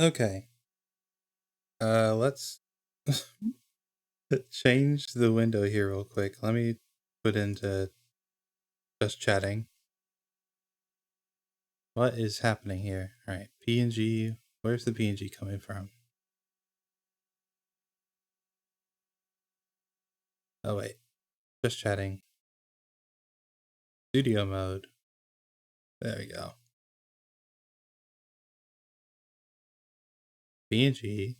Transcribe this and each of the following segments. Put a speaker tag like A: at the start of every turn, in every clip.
A: Okay. Let's change the window here real quick. Let me put into just chatting. What is happening here? Alright, PNG. Where's the PNG coming from? Oh wait. Just chatting. Studio mode. There we go. PNG.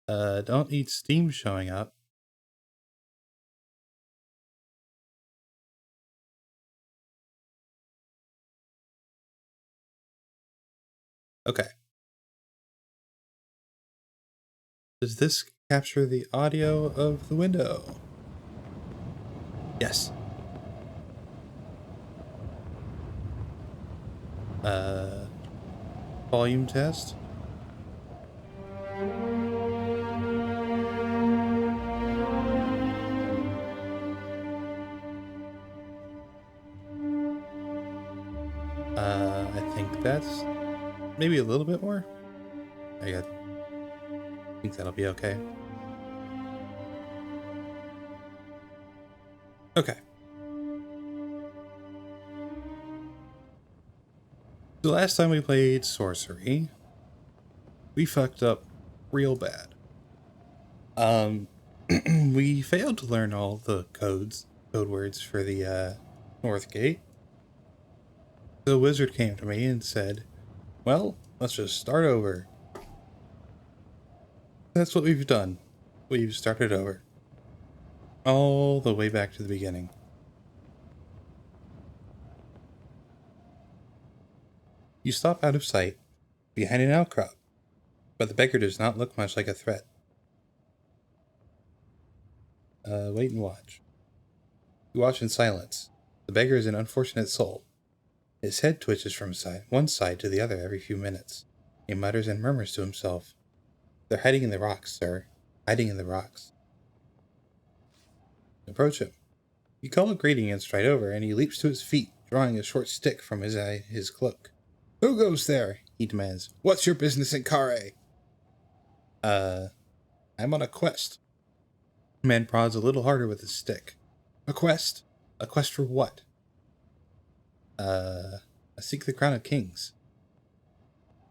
A: Don't need Steam showing up. Okay. Does this capture the audio of the window? Yes. Volume test. I think that's maybe a little bit more. I think that'll be okay. Okay. The last time we played Sorcery, we fucked up real bad. We failed to learn all the code words for the North Gate. The wizard came to me and said, well, let's just start over. That's what we've done. We've started over. All the way back to the beginning. You stop out of sight, behind an outcrop, but the beggar does not look much like a threat. Wait and watch. You watch in silence. The beggar is an unfortunate soul. His head twitches from one side to the other every few minutes. He mutters and murmurs to himself. They're hiding in the rocks, sir. Hiding in the rocks. Approach him. You call a greeting and stride over, and he leaps to his feet, drawing a short stick from his cloak. Who goes there? He demands. What's your business in Kare? I'm on a quest. The man prods a little harder with his stick. A quest? A quest for what? I seek the crown of kings.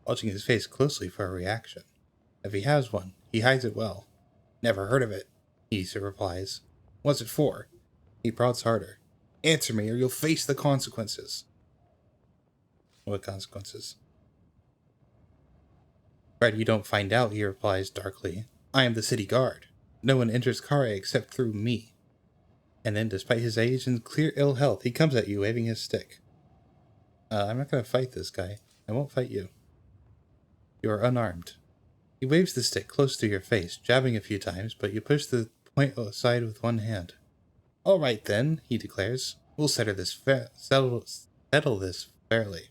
A: Watching his face closely for a reaction. If he has one, he hides it well. Never heard of it, he replies. What's it for? He prods harder. Answer me or you'll face the consequences. What consequences? Right, you don't find out, he replies darkly. I am the city guard. No one enters Kare except through me. And then, despite his age and clear ill health, he comes at you waving his stick. I'm not going to fight this guy. I won't fight you. You are unarmed. He waves the stick close to your face, jabbing a few times, but you push the point aside with one hand. All right then, he declares. We'll settle this fairly.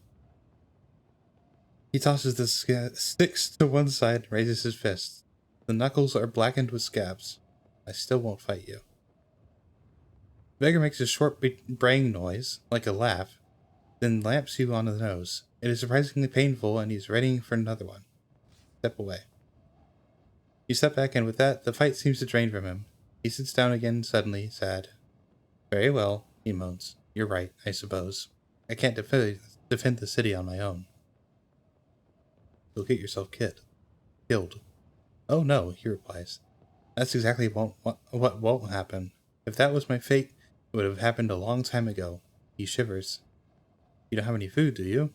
A: He tosses the sticks to one side and raises his fists. The knuckles are blackened with scabs. I still won't fight you. The beggar makes a short braying noise, like a laugh, then lamps you on the nose. It is surprisingly painful, and he's readying for another one. Step away. You step back, and with that, the fight seems to drain from him. He sits down again, suddenly sad. Very well, he moans. You're right, I suppose. I can't defend the city on my own. You'll get yourself killed. Oh no, he replies. That's exactly what won't happen. If that was my fate, it would have happened a long time ago. He shivers. You don't have any food, do you?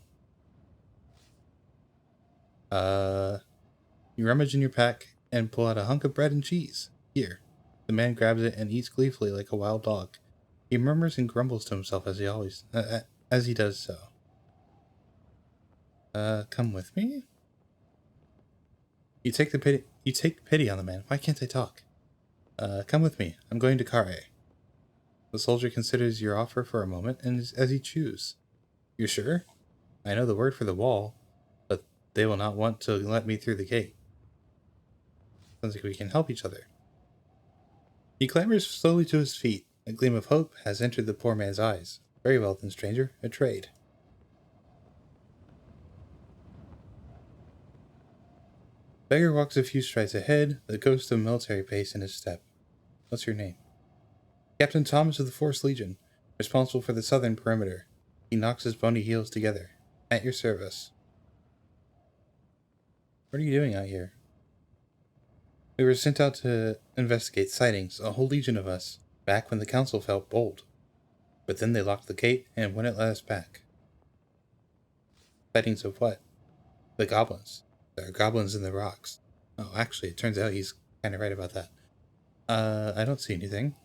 A: You rummage in your pack and pull out a hunk of bread and cheese. Here. The man grabs it and eats gleefully like a wild dog. He murmurs and grumbles to himself as he does so. Come with me? You take pity on the man. Why can't I talk? Come with me. I'm going to Kare. The soldier considers your offer for a moment, and as he chews. You're sure? I know the word for the wall, but they will not want to let me through the gate. Sounds like we can help each other. He clambers slowly to his feet. A gleam of hope has entered the poor man's eyes. Very well then, stranger. A trade. Beggar walks a few strides ahead, the ghost of military pace in his step. What's your name? Captain Thomas of the 4th Legion, responsible for the southern perimeter. He knocks his bony heels together. At your service. What are you doing out here? We were sent out to investigate sightings, a whole legion of us, back when the council felt bold. But then they locked the gate and wouldn't let us back. Sightings of what? The goblins. There are goblins in the rocks. Oh, actually, it turns out he's kind of right about that. I don't see anything.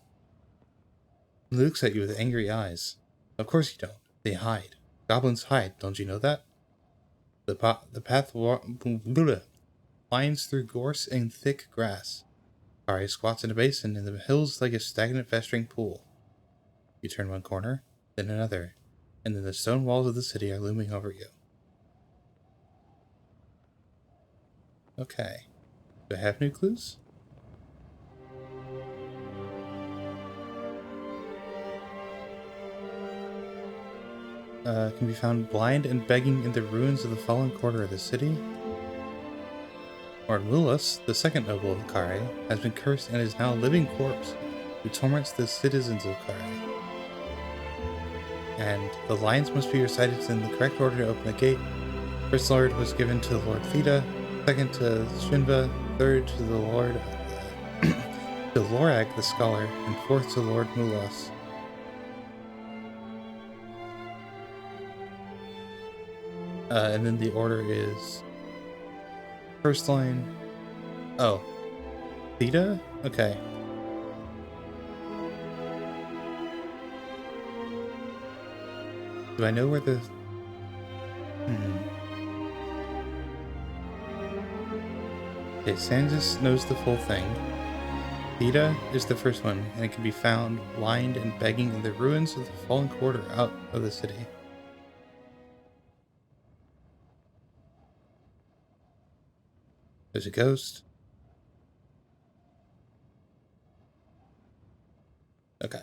A: He looks at you with angry eyes. Of course you don't. They hide. Goblins hide, don't you know that? The path winds through gorse and thick grass. Kari squats in a basin in the hills like a stagnant festering pool. You turn one corner, then another, and then the stone walls of the city are looming over you. Okay. Do I have new clues? Can be found blind and begging in the ruins of the fallen quarter of the city. Lord Mulus, the second noble of Kari, has been cursed and is now a living corpse who torments the citizens of Kari. And the lines must be recited in the correct order to open the gate. First Lord was given to Lord Theta, second to Shinva, third to the Lord to Lorag the Scholar, and fourth to Lord Mulos. And then the order is first line. Oh, Theta? Okay. Do I know where the... Okay, Sansus knows the full thing. Theta is the first one, and it can be found blind and begging in the ruins of the fallen quarter out of the city. There's a ghost. Okay.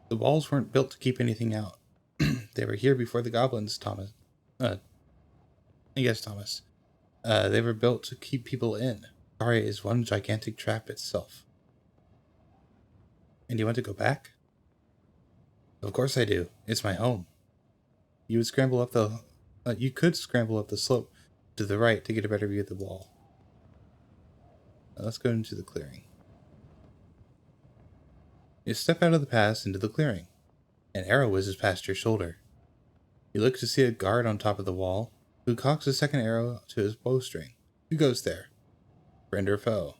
A: The walls weren't built to keep anything out. They were here before the goblins, Thomas. Yes, Thomas. They were built to keep people in. Kari is one gigantic trap itself. And you want to go back? Of course I do. It's my home. You would scramble up the... you could scramble up the slope to the right to get a better view of the wall. Now let's go into the clearing. You step out of the pass into the clearing. An arrow whizzes past your shoulder. You look to see a guard on top of the wall, who cocks a second arrow to his bowstring. Who goes there? Friend or foe?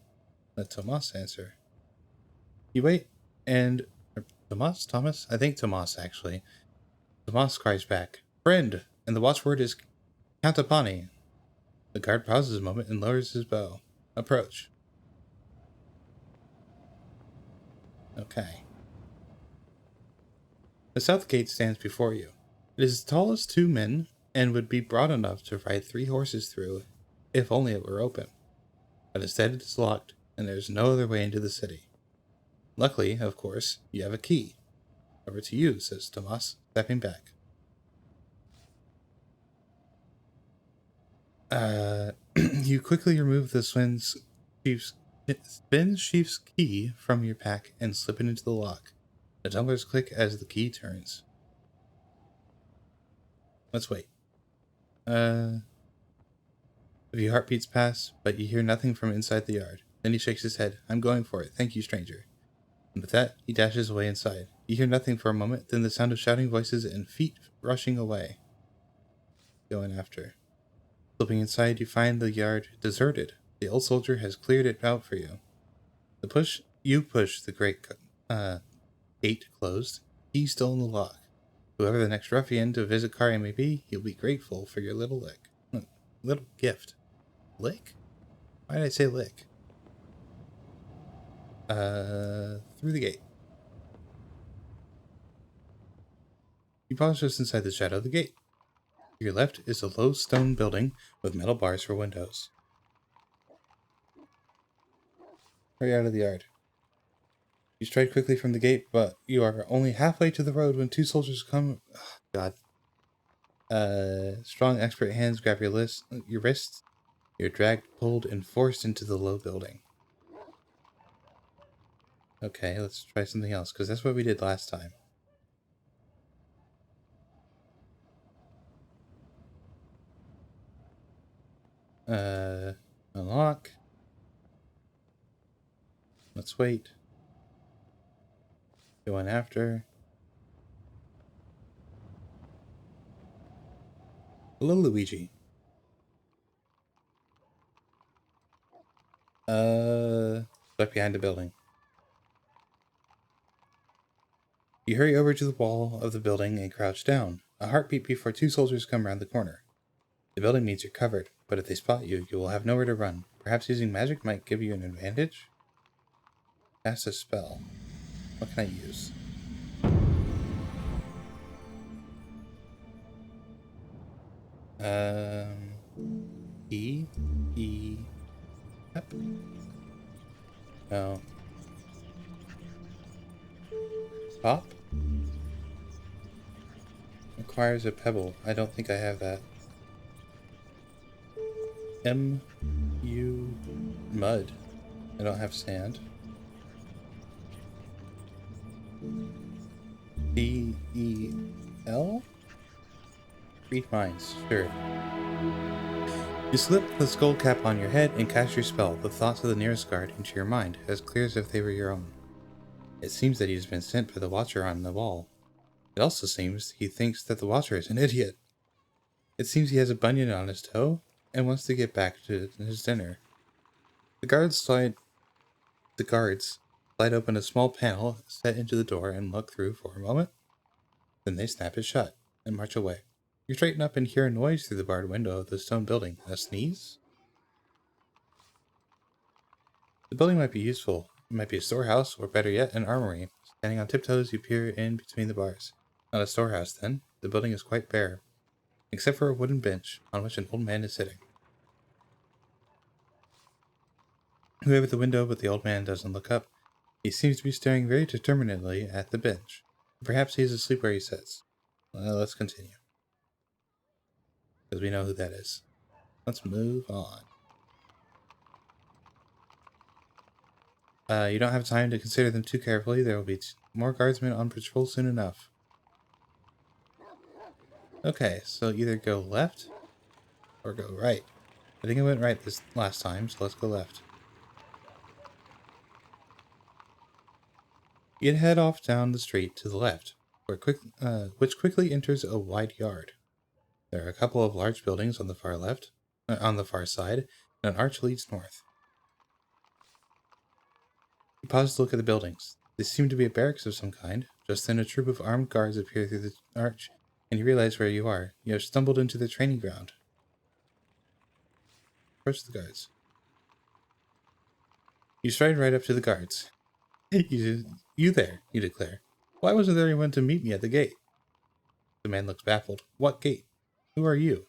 A: Let Tomas answer. You wait, and... Thomas? I think Tomas, actually. Tomas cries back, Friend! And the watchword is Cantapani. The guard pauses a moment and lowers his bow. Approach. Okay. The south gate stands before you. It is as tall as 2 men, and would be broad enough to ride 3 horses through, if only it were open. But instead it is locked, and there is no other way into the city. Luckily, of course, you have a key. Over to you, says Tomas, stepping back. You quickly remove the spin sheaf's key from your pack and slip it into the lock. The tumblers click as the key turns. Let's wait. A few heartbeats pass, but you hear nothing from inside the yard. Then he shakes his head. I'm going for it. Thank you, stranger. And with that, he dashes away inside. You hear nothing for a moment, then the sound of shouting voices and feet rushing away. Going after. Slipping inside, you find the yard deserted. The old soldier has cleared it out for you. You push the great gate closed. Key still in the lock. Whoever the next ruffian to visit Kari may be, he'll be grateful for your little lick. Little gift. Lick? Why did I say lick? Through the gate. You pause just inside the shadow of the gate. To your left is a low stone building with metal bars for windows. Hurry out of the yard. You stride quickly from the gate, but you are only halfway to the road when two soldiers come. Oh, God. Strong, expert hands grab your wrist. You're dragged, pulled, and forced into the low building. Okay, let's try something else, because that's what we did last time. Unlock. Let's wait. Go in after. Hello, Luigi. Stuck behind the building. You hurry over to the wall of the building and crouch down. A heartbeat before two soldiers come around the corner. The building means you're covered, but if they spot you, you will have nowhere to run. Perhaps using magic might give you an advantage? Cast a spell. What can I use? E? E? Yep. No. Pop? Requires a pebble. I don't think I have that. M? U? Mud. I don't have sand. D? E? L? Read minds. Sure. You slip the skull cap on your head and cast your spell, the thoughts of the nearest guard, into your mind, as clear as if they were your own. It seems that he has been sent by the Watcher on the wall. It also seems he thinks that the Watcher is an idiot. It seems he has a bunion on his toe and wants to get back to his dinner. The guards slide open a small panel set into the door and look through for a moment. Then they snap it shut and march away. You straighten up and hear a noise through the barred window of the stone building. A sneeze? The building might be useful. It might be a storehouse, or better yet, an armory. Standing on tiptoes, you peer in between the bars. Not a storehouse, then. The building is quite bare, except for a wooden bench on which an old man is sitting. You wave at the window, but the old man doesn't look up. He seems to be staring very determinedly at the bench. Perhaps he is asleep where he sits. Let's continue, because we know who that is. Let's move on. You don't have time to consider them too carefully. There will be more guardsmen on patrol soon enough. Okay, so either go left or go right. I think I went right this last time, so let's go left. You head off down the street to the left, which quickly enters a wide yard. There are a couple of large buildings on the far left, on the far side, and an arch leads north. You pause to look at the buildings. They seem to be a barracks of some kind. Just then a troop of armed guards appear through the arch, and you realize where you are. You have stumbled into the training ground. Approach the guards. You stride right up to the guards. You there, you declare. Why wasn't there anyone to meet me at the gate? The man looks baffled. What gate? Who are you?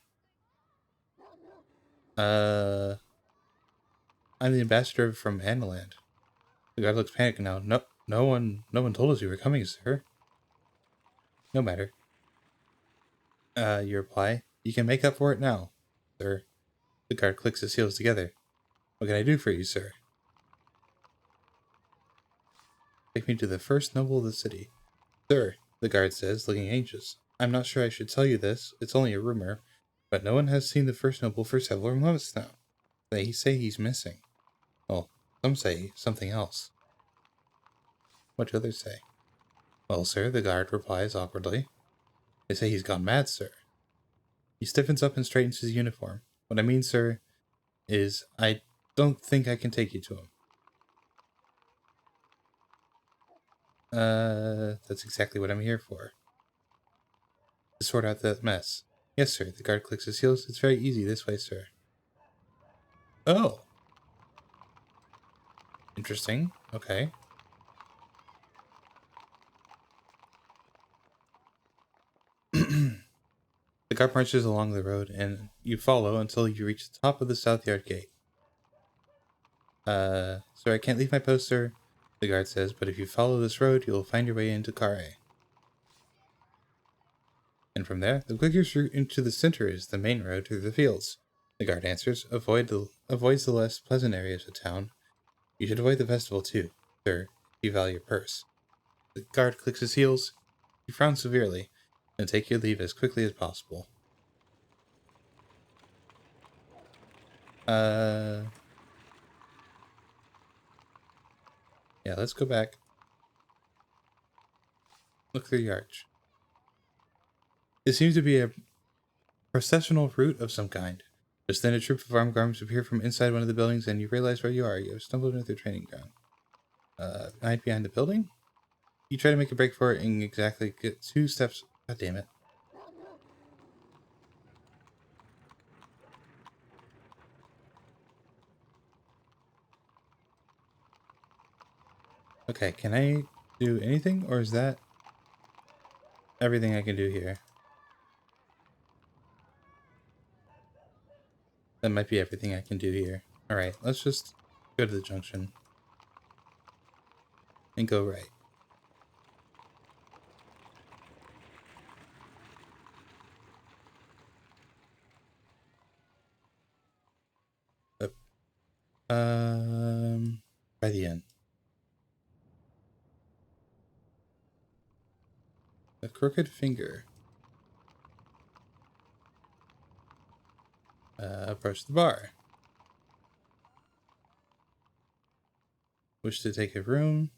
A: I'm the ambassador from Analand. The guard looks panicked now. No one told us you were coming, sir. No matter. You reply. You can make up for it now, sir. The guard clicks his heels together. What can I do for you, sir? Take me to the first noble of the city. Sir, the guard says, looking anxious. I'm not sure I should tell you this. It's only a rumor. But no one has seen the first noble for several months now. They say he's missing. Well, some say something else. What do others say? Well, sir, the guard replies awkwardly. They say he's gone mad, sir. He stiffens up and straightens his uniform. What I mean, sir, is I don't think I can take you to him. That's exactly what I'm here for. To sort out that mess. Yes, sir. The guard clicks his heels. It's very easy this way, sir. Oh. Interesting. Okay. The guard marches along the road, and you follow until you reach the top of the south yard gate. Sir, I can't leave my post, sir. the guard says, but if you follow this road, you'll find your way into Kare. And from there, the quickest route into the center is the main road through the fields. The guard answers, avoids the less pleasant areas of town. You should avoid the festival too, sir, if you value your purse. The guard clicks his heels. You frown severely, and take your leave as quickly as possible. Yeah, let's go back. Look through the arch. It seems to be a processional route of some kind. Just then a troop of armed guards appear from inside one of the buildings, and you realize where you are. You have stumbled into their training ground. Hide behind the building? You try to make a break for it and exactly get 2 steps. God damn it. Okay, can I do anything, or is that everything I can do here? That might be everything I can do here. Alright, let's just go to the junction. And go right. Up. By the end. A crooked finger. Approach the bar. Wish to take a room.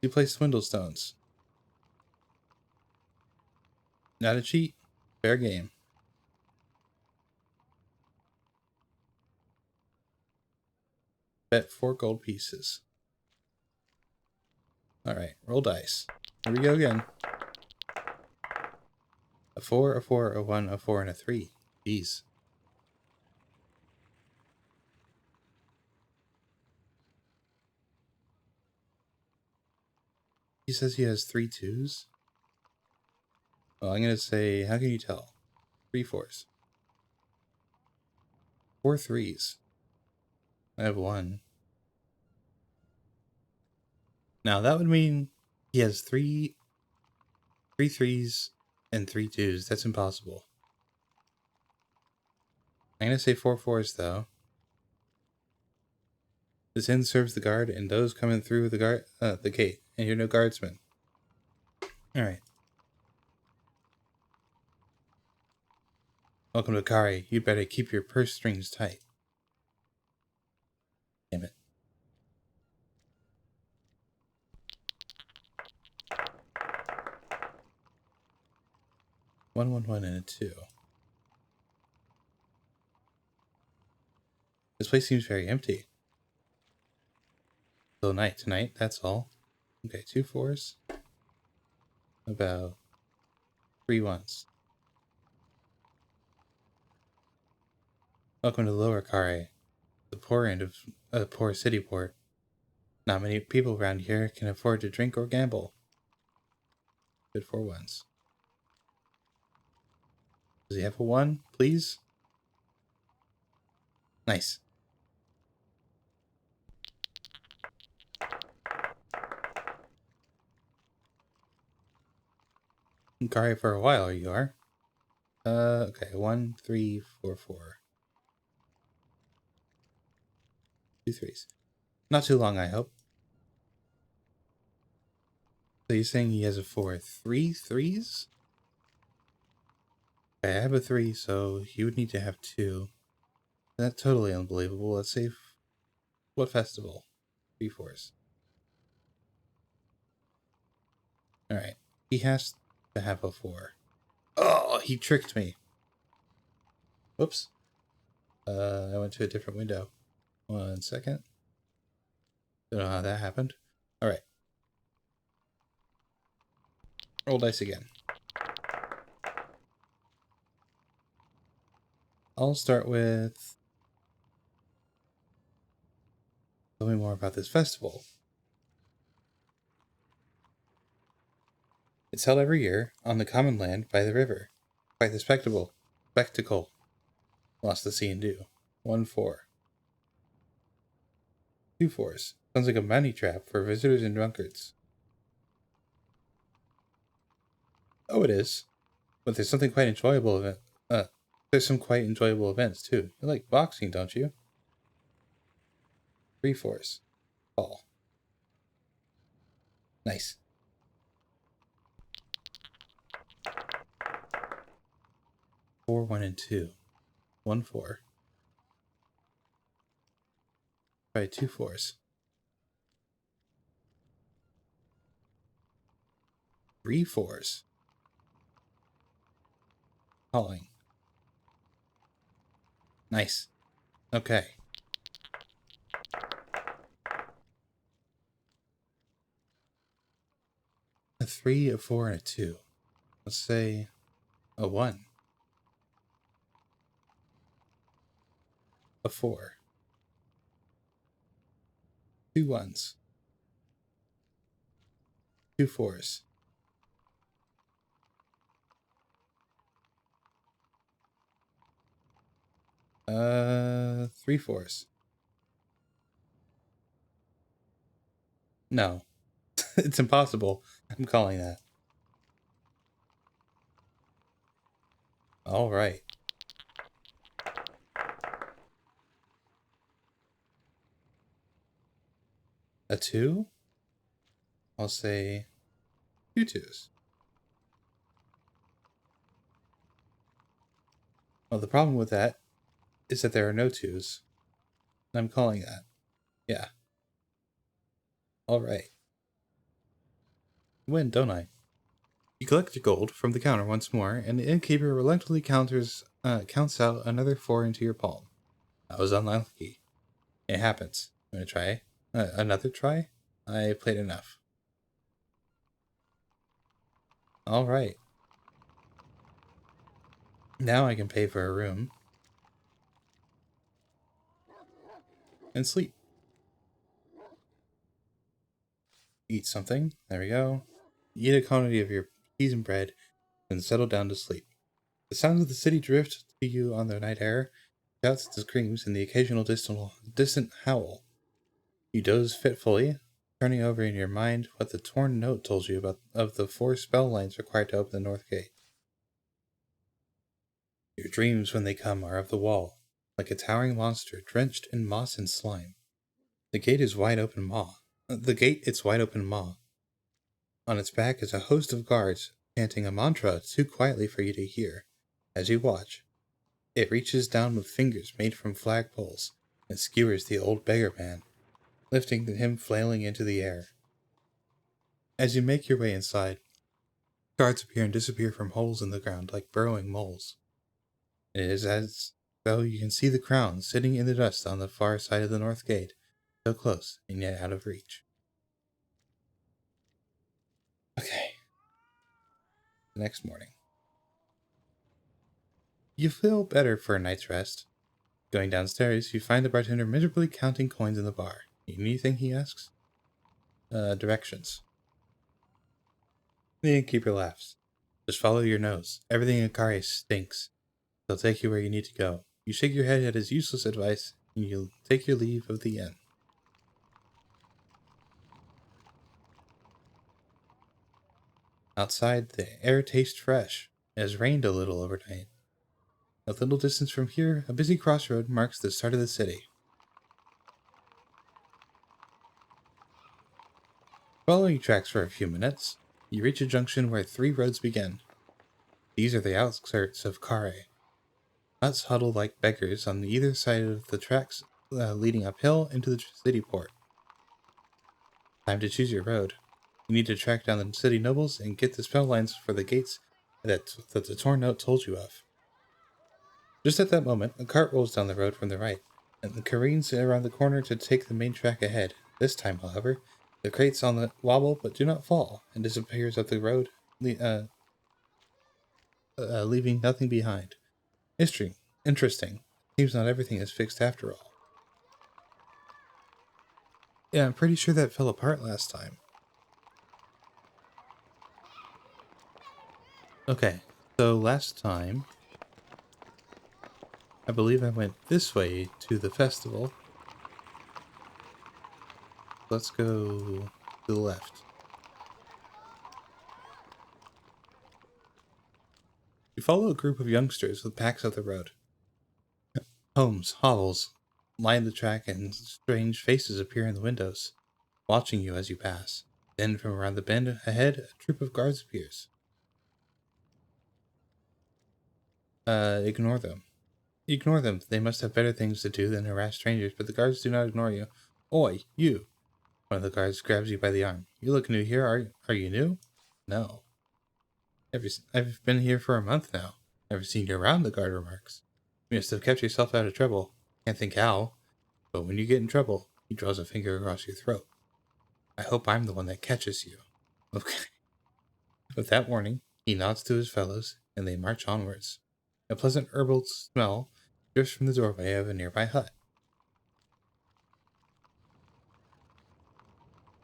A: You play swindle stones. Not a cheat. Fair game. Bet 4 gold pieces. Alright, roll dice. Here we go again. A 4, a 4, a 1, a 4, and a 3. Jeez. He says he has 3 2s. Well, I'm going to say, how can you tell? 3 4s. 4 3s. I have 1. Now that would mean he has 3 3s and 3 2s. That's impossible. I'm going to say 4 4s though. This inn serves the guard and those coming through the gate, and you're no guardsman. Alright. Welcome to Kari. You better keep your purse strings tight. Damn it. One, and a 2. This place seems very empty. Till night tonight, that's all. Okay, 2 4s. About 3 1s. Welcome to Lower Kare, the poor end of a poor city port. Not many people around here can afford to drink or gamble. Good 4 1s. Does he have a 1, please? Nice. Kari for a while, you are. Okay, 1 3 4 4. 2 3s. Not too long, I hope. So you're saying he has a 4 3 3s? Okay, I have a 3, so he would need to have 2. That's totally unbelievable. Let's see what festival? 3 4s. Alright. He has to have a 4. Oh, he tricked me. Whoops. I went to a different window. 1 second. Don't know how that happened. Alright. Roll dice again. I'll start with... Tell me more about this festival. It's held every year on the common land by the river. Quite the spectacle. Lost the sea and do. 1 4. 2 4s. Sounds like a money trap for visitors and drunkards. Oh, it is. But there's something quite enjoyable event. There's some quite enjoyable events too. You like boxing, don't you? 3 4s. Ball. Nice. 4 1 and 2. 1 4. Try 2 4s. 3 4s. Calling. Nice. Okay. A 3, a 4, and a 2. Let's say a 1. A 4. 2 1s. 2 4s. 3 4s. No. It's impossible. I'm calling that. Alright. A 2? I'll say 2 2s. Well, the problem with that is that there are no 2s. And I'm calling that. Yeah. Alright. Win, don't I? You collect your gold from the counter once more, and the innkeeper reluctantly counts out another 4 into your palm. That was unlucky. It happens. I'm gonna try. Another try? I played enough. Alright. Now I can pay for a room. And sleep. Eat something. There we go. Eat a quantity of your peas and bread, and settle down to sleep. The sounds of the city drift to you on the night air, shouts and screams, and the occasional distant howl. You doze fitfully, turning over in your mind what the torn note told you about of the 4 spell lines required to open the north gate. Your dreams, when they come, are of the wall, like a towering monster drenched in moss and slime. The gate is wide open maw. Its wide open maw. On its back is a host of guards, chanting a mantra too quietly for you to hear. As you watch, it reaches down with fingers made from flagpoles and skewers the old beggar man, lifting him flailing into the air. As you make your way inside, guards appear and disappear from holes in the ground like burrowing moles. It is as though you can see the crown sitting in the dust on the far side of the north gate, so close and yet out of reach. Okay. The next morning. You feel better for a night's rest. Going downstairs, you find the bartender miserably counting coins in the bar. Anything, he asks? Directions. The innkeeper laughs. Just follow your nose. Everything in Kare stinks. They'll take you where you need to go. You shake your head at his useless advice, and you take your leave of the inn. Outside, the air tastes fresh. It has rained a little overnight. A little distance from here, a busy crossroad marks the start of the city. Following tracks for a few minutes, you reach a junction where 3 roads begin. These are the outskirts of Kare. Huts huddle like beggars on either side of the tracks leading uphill into the city port. Time to choose your road. You need to track down the city nobles and get the spell lines for the gates that the torn note told you of. Just at that moment, a cart rolls down the road from the right, and careens around the corner to take the main track ahead. This time, however, the crates on the wobble but do not fall, and disappears up the road, leaving nothing behind. Interesting. Seems not everything is fixed after all. Yeah, I'm pretty sure that fell apart last time. Okay, so last time, I believe I went this way to the festival. Let's go to the left. You follow a group of youngsters with packs up the road. Homes, hovels line the track and strange faces appear in the windows, watching you as you pass. Then from around the bend ahead, a troop of guards appears. Ignore them. Ignore them. They must have better things to do than harass strangers, but the guards do not ignore you. Oi, you! One of the guards grabs you by the arm. You look new here. Are you new? No. I've been here for a month now. Never seen you around, the guard remarks. You must have kept yourself out of trouble. Can't think how. But when you get in trouble, he draws a finger across your throat. I hope I'm the one that catches you. Okay. With that warning, he nods to his fellows, and they march onwards. A pleasant herbal smell drifts from the doorway of a nearby hut.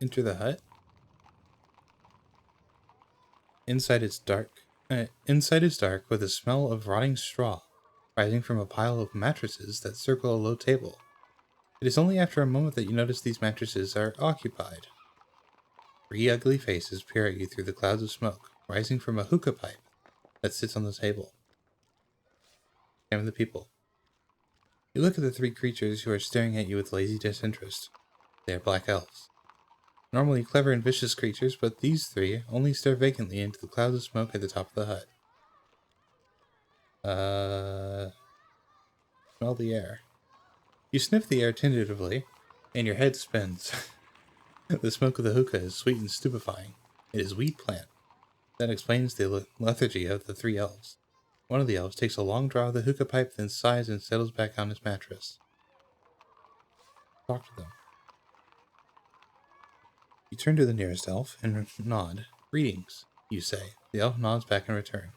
A: Enter the hut. Inside is dark. Inside is dark with a smell of rotting straw, rising from a pile of mattresses that circle a low table. It is only after a moment that you notice these mattresses are occupied. 3 ugly faces peer at you through the clouds of smoke, rising from a hookah pipe that sits on the table. Examine the people. You look at the 3 creatures who are staring at you with lazy disinterest. They are black elves. Normally clever and vicious creatures, but these 3 only stare vacantly into the clouds of smoke at the top of the hut. Smell the air. You sniff the air tentatively, and your head spins. The smoke of the hookah is sweet and stupefying. It is weed plant. That explains the lethargy of the 3 elves. One of the elves takes a long draw of the hookah pipe, then sighs and settles back on his mattress. Talk to them. You turn to the nearest elf and nod. Greetings, you say. The elf nods back in return.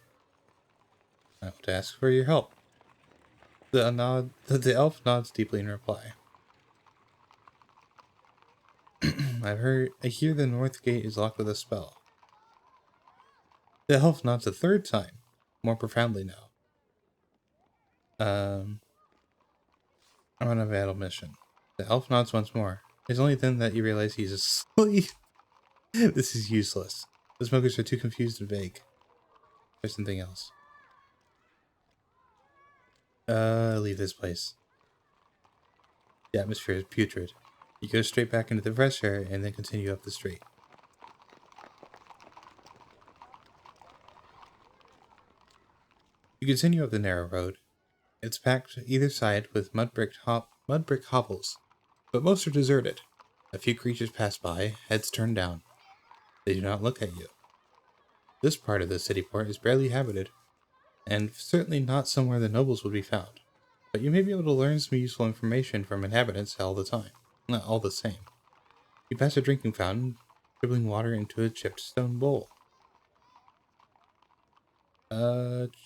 A: I want to ask for your help. The elf nods deeply in reply. I hear the north gate is locked with a spell. The elf nods a 3rd time, more profoundly now. I'm on a battle mission. The elf nods once more. It's only then that you realize he's asleep. This is useless. The smokers are too confused and vague. There's something else. Leave this place. The atmosphere is putrid. You go straight back into the fresh air and then continue up the street. You continue up the narrow road. It's packed either side with mud brick hovels, but most are deserted. A few creatures pass by, heads turned down. They do not look at you. This part of the city port is barely habited, and certainly not somewhere the nobles would be found. But you may be able to learn some useful information from inhabitants all the time. Not all the same. You pass a drinking fountain, dribbling water into a chipped stone bowl.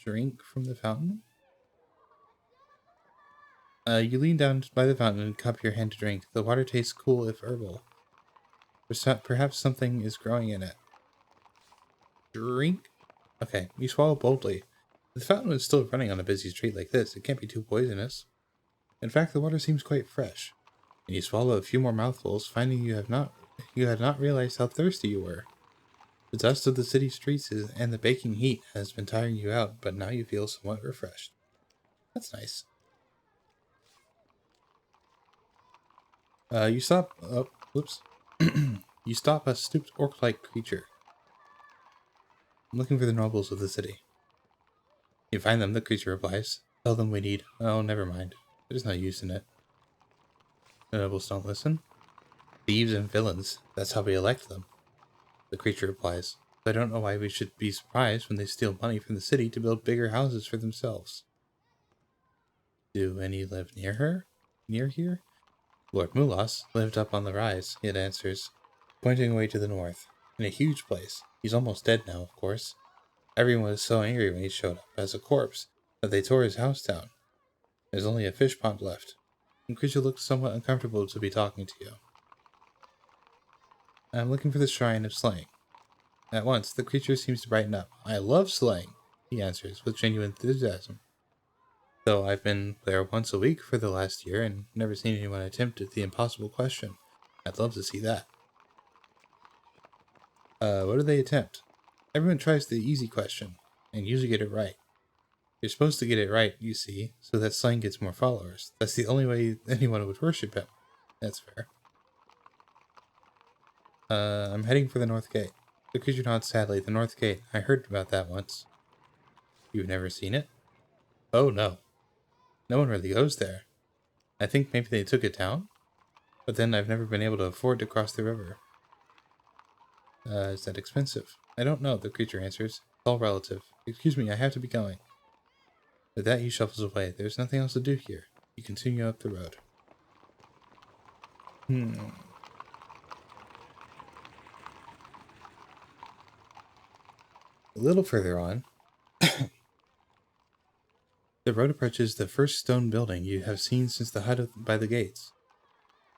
A: Drink from the fountain? You lean down by the fountain and cup your hand to drink. The water tastes cool if herbal. Perhaps something is growing in it. Drink? Okay, you swallow boldly. The fountain is still running on a busy street like this. It can't be too poisonous. In fact, the water seems quite fresh. And you swallow a few more mouthfuls, finding you had not realized how thirsty you were. The dust of the city streets and the baking heat has been tiring you out, but now you feel somewhat refreshed. That's nice. You stop. Oh, whoops. You stop a stooped orc-like creature. I'm looking for the nobles of the city. You find them, the creature replies. Tell them we need. Oh, never mind. There's no use in it. The nobles don't listen. Thieves and villains. That's how we elect them. The creature replies. I don't know why we should be surprised when they steal money from the city to build bigger houses for themselves. Do any live near her? Near here? Lord Mulas lived up on the rise, it answers, pointing away to the north. In a huge place. He's almost dead now, of course. Everyone was so angry when he showed up as a corpse that they tore his house down. There's only a fish pond left. The creature looks somewhat uncomfortable to be talking to you. I'm looking for the shrine of slaying. At once, the creature seems to brighten up. I love slaying, he answers with genuine enthusiasm. Though I've been there once a week for the last year and never seen anyone attempt the impossible question. I'd love to see that. What do they attempt? Everyone tries the easy question, and usually get it right. You're supposed to get it right, you see, so that Slane gets more followers. That's the only way anyone would worship him. That's fair. I'm heading for the North Gate. The creature nods sadly. The North Gate. I heard about that once. You've never seen it? Oh, no. No one really goes there. I think maybe they took it down? But then I've never been able to afford to cross the river. Is that expensive? I don't know, the creature answers. It's all relative. Excuse me, I have to be going. With that, he shuffles away. There's nothing else to do here. You continue up the road. A little further on, the road approaches the first stone building you have seen since the hut by the gates.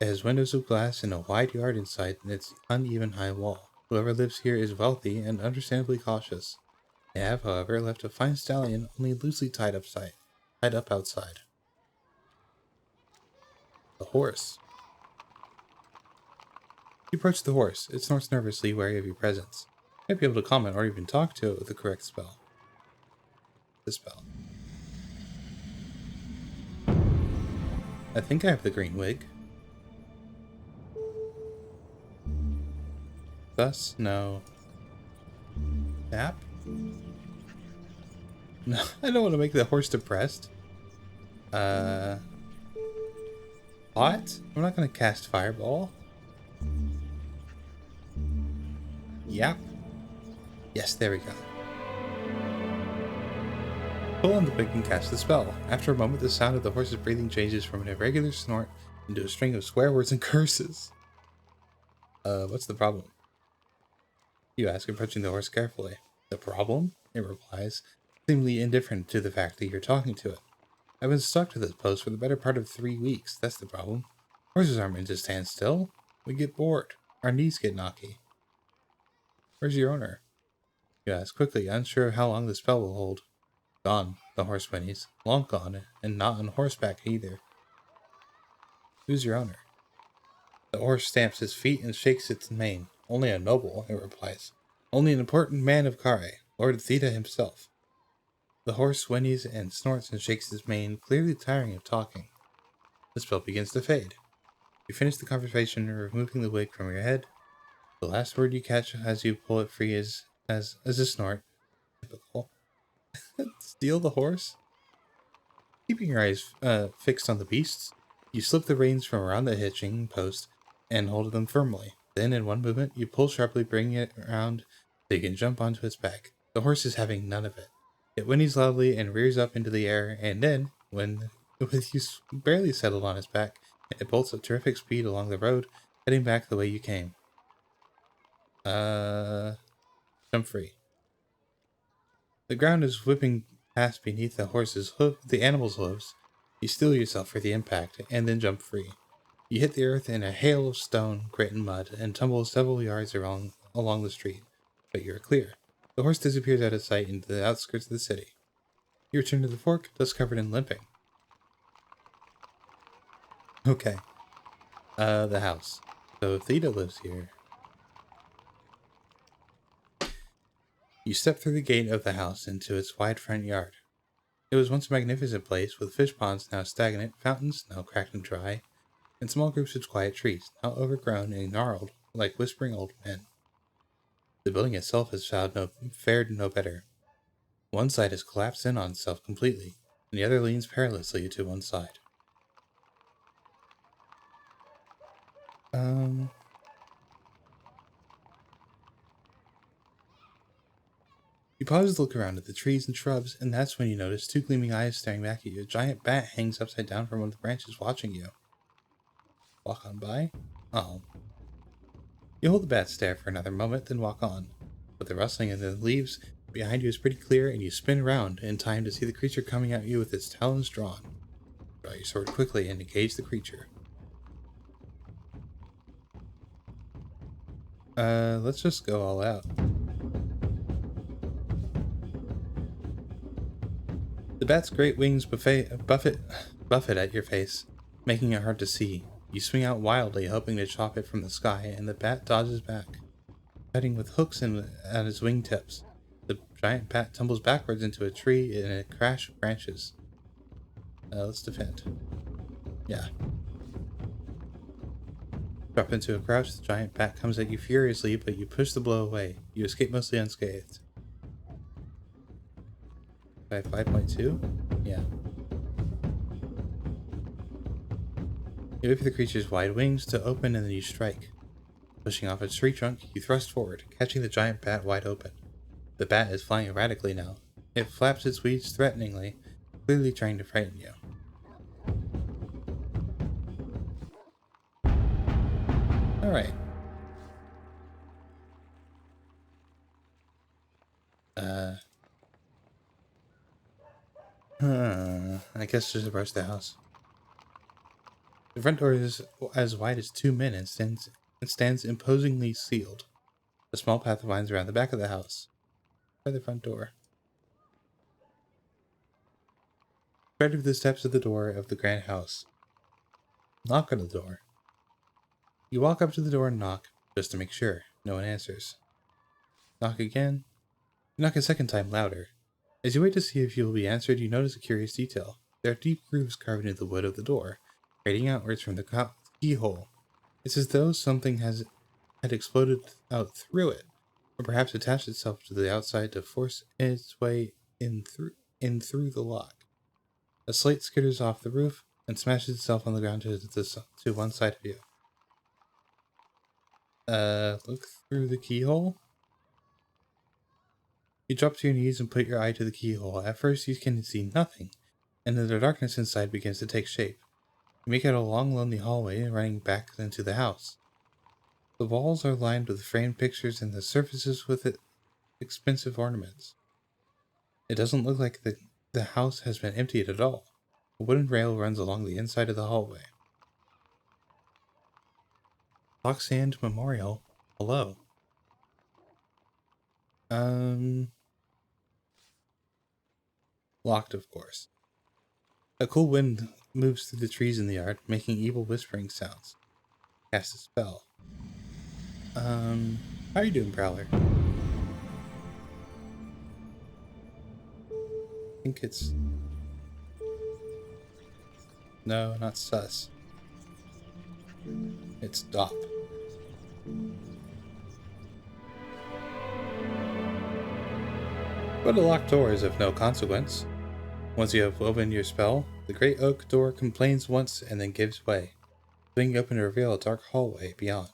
A: It has windows of glass and a wide yard inside its uneven high wall. Whoever lives here is wealthy and understandably cautious. They have, however, left a fine stallion only loosely tied up outside. The horse. You approach the horse. It snorts nervously, wary of your presence. You might be able to comment or even talk to it with the correct spell. The spell. I think I have the green wig. Thus, no. Tap? No, I don't want to make the horse depressed. What? I'm not going to cast Fireball. Yep. Yes, there we go. Pull on the wig and cast the spell. After a moment, the sound of the horse's breathing changes from an irregular snort into a string of swear words and curses. What's the problem? You ask, approaching the horse carefully. The problem? It replies, seemingly indifferent to the fact that you're talking to it. I've been stuck to this post for the better part of 3 weeks. That's the problem. Horses aren't meant to stand still. We get bored. Our knees get knocky. Where's your owner? You ask quickly, unsure of how long the spell will hold. Gone, the horse whinnies. Long gone, and not on horseback either. Who's your owner? The horse stamps his feet and shakes its mane. Only a noble, it replies. Only an important man of Kare, Lord Theta himself. The horse whinnies and snorts and shakes his mane, clearly tiring of talking. The spell begins to fade. You finish the conversation, removing the wig from your head. The last word you catch as you pull it free is a snort. Typical. Steal the horse? Keeping your eyes fixed on the beasts, you slip the reins from around the hitching post and hold them firmly. Then, in one movement, you pull sharply, bringing it around so you can jump onto its back. The horse is having none of it. It whinnies loudly and rears up into the air, and then, with you barely settled on its back, it bolts at terrific speed along the road, heading back the way you came. Jump free. The ground is whipping past beneath the animal's hooves. You steel yourself for the impact, and then jump free. You hit the earth in a hail of stone, grit, and mud, and tumble several yards along the street. But you're clear. The horse disappears out of sight into the outskirts of the city. You return to the fork, dust covered and limping. Okay. The house. So Theta lives here. You step through the gate of the house into its wide front yard. It was once a magnificent place, with fish ponds now stagnant, fountains now cracked and dry, and small groups of quiet trees, now overgrown and gnarled like whispering old men. The building itself has fared no better. One side has collapsed in on itself completely, and the other leans perilously to one side. You pause to look around at the trees and shrubs, and that's when you notice 2 gleaming eyes staring back at you. A giant bat hangs upside down from one of the branches, watching you. Walk on by? Oh. You hold the bat's stare for another moment, then walk on. But the rustling of the leaves behind you is pretty clear, and you spin around in time to see the creature coming at you with its talons drawn. Draw your sword quickly and engage the creature. Let's just go all out. The bat's great wings buffet at your face, making it hard to see. You swing out wildly, hoping to chop it from the sky, and the bat dodges back, cutting with hooks at its wingtips. The giant bat tumbles backwards into a tree in a crash of branches. Let's defend. Yeah. Drop into a crouch, the giant bat comes at you furiously, but you push the blow away. You escape mostly unscathed. By 5.2? Yeah. You wait for the creature's wide wings to open and then you strike. Pushing off its tree trunk, you thrust forward, catching the giant bat wide open. The bat is flying erratically now. It flaps its wings threateningly, clearly trying to frighten you. Alright. I guess just approach the house. The front door is as wide as 2 men and stands imposingly sealed. A small path winds around the back of the house. By the front door. Tread over the steps of the door of the grand house. Knock on the door. You walk up to the door and knock, just to make sure. No one answers. Knock again. You knock a second time, louder. As you wait to see if you will be answered, you notice a curious detail. There are deep grooves carved into the wood of the door, radiating outwards from the keyhole. It's as though something had exploded out through it, or perhaps attached itself to the outside to force its way in through the lock. A slate skitters off the roof and smashes itself on the ground to one side of you. Look through the keyhole? You drop to your knees and put your eye to the keyhole. At first you can see nothing, and then the darkness inside begins to take shape. You make out a long, lonely hallway running back into the house. The walls are lined with framed pictures and the surfaces with expensive ornaments. It doesn't look like the house has been emptied at all. A wooden rail runs along the inside of the hallway. Lock Sand Memorial. Hello. Locked, of course. A cool wind moves through the trees in the yard, making evil whispering sounds. Cast a spell. How are you doing, Prowler? I think it's... No, not sus. It's Dop. But a locked door is of no consequence. Once you have opened your spell, the great oak door complains once and then gives way, swinging open to reveal a dark hallway beyond.